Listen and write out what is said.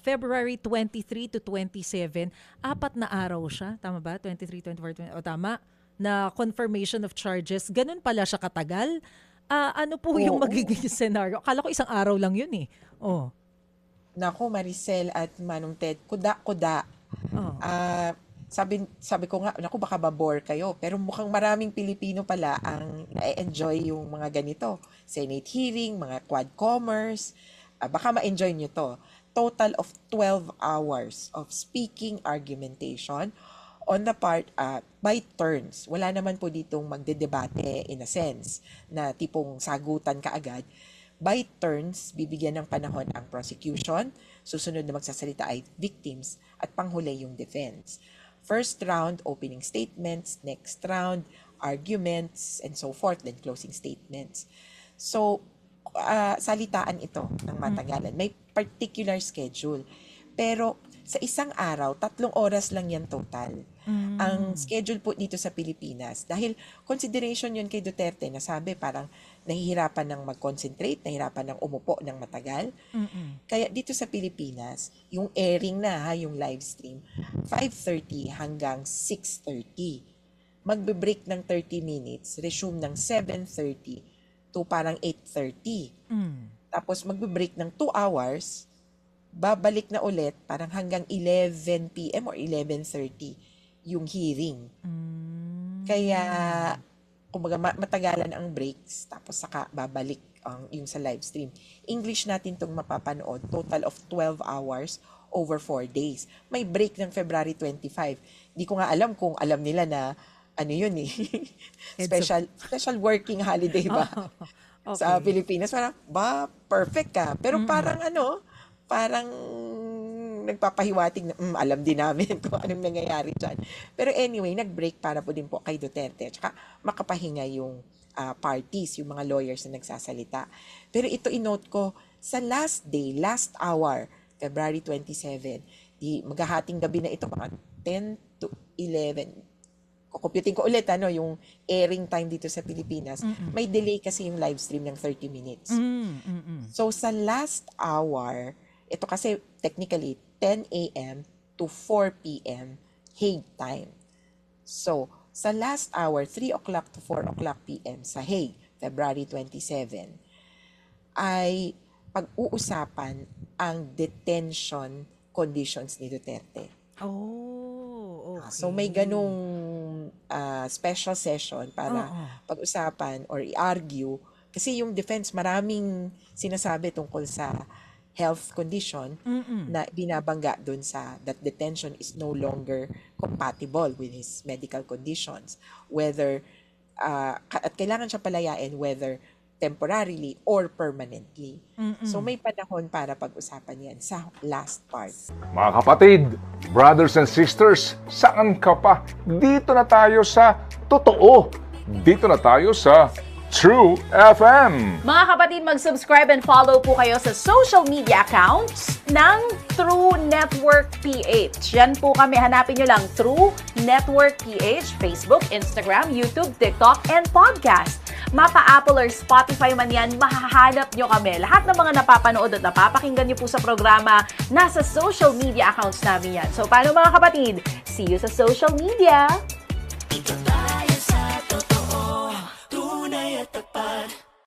February 23 to 27, 4 na araw siya. Tama ba? 23, 24, 20. O tama? Na confirmation of charges. Ganun pala siya katagal. Ano po yung Oo. magiging scenario? Akala ko isang araw lang yun eh. Oh. Naku, Maricel at Manong Ted, kuda-kuda. Oh. Sabi ko nga, naku, baka ba-bore kayo. Pero mukhang maraming Pilipino pala ang na-enjoy yung mga ganito. Senate hearing, mga quad-commerce. Baka ma-enjoy nyo to. Total of 12 hours of speaking argumentation on the part by turns. Wala naman po ditong magdedebate in a sense na tipong sagutan ka agad. By turns, bibigyan ng panahon ang prosecution, susunod na magsasalita ay victims, at panghuli yung defense. First round, opening statements. Next round, arguments, and so forth. Then closing statements. So, salitaan ito ng matagalan. May particular schedule. Pero sa isang araw, 3 oras lang yan total. Ang schedule po dito sa Pilipinas, dahil consideration yun kay Duterte na sabi parang nahihirapan ng mag-concentrate, nahihirapan ng umupo ng matagal. Kaya dito sa Pilipinas, yung airing na, yung live stream, 5:30 hanggang 6:30. Magbe-break ng 30 minutes, resume ng 7:30 to parang 8:30. Tapos magbe-break ng 2 hours, babalik na ulit parang hanggang 11 p.m. or 11:30 yung hearing. Kaya, kumbaga matagalan ang breaks, tapos saka babalik yung sa live stream. English natin itong mapapanood, total of 12 hours over 4 days. May break ng February 25. Di ko nga alam kung alam nila na ano yun eh. special working holiday ba? Okay. Sa Pilipinas. Parang, perfect ka. Pero parang nagpapahiwatig na, alam din namin kung anong nangyayari dyan. Pero anyway, nag-break para po din po kay Duterte. Tsaka makapahinga yung parties, yung mga lawyers na nagsasalita. Pero ito inote ko, sa last day, last hour, February 27, maghahating gabi na ito, mga 10 to 11, kukumputin ko ulit yung airing time dito sa Pilipinas. May delay kasi yung live stream ng 30 minutes. So sa last hour, ito kasi technically 10 a.m. to 4 p.m. Hague time. So sa last hour, 3 o'clock to 4 o'clock p.m. sa Hague, February 27, ay pag-uusapan ang detention conditions ni Duterte. Oh, okay. So may ganung special session para pag-usapan or i-argue. Kasi yung defense, maraming sinasabi tungkol sa health condition na binabangga dun sa that detention is no longer compatible with his medical conditions. Whether, at kailangan siya palayain whether temporarily or permanently. So may panahon para pag-usapan yan sa last part. Mga kapatid, brothers and sisters, saan ka pa? Dito na tayo sa totoo. Dito na tayo sa True FM. Mga kapatid, mag-subscribe and follow po kayo sa social media accounts ng True Network PH. Yan po kami, hanapin nyo lang True Network PH, Facebook, Instagram, YouTube, TikTok, and podcast. Mapa Apple or Spotify man yan, mahahanap nyo kami. Lahat ng mga napapanood at napapakinggan nyo po sa programa, nasa social media accounts namin yan. So, paano mga kapatid? See you sa social media!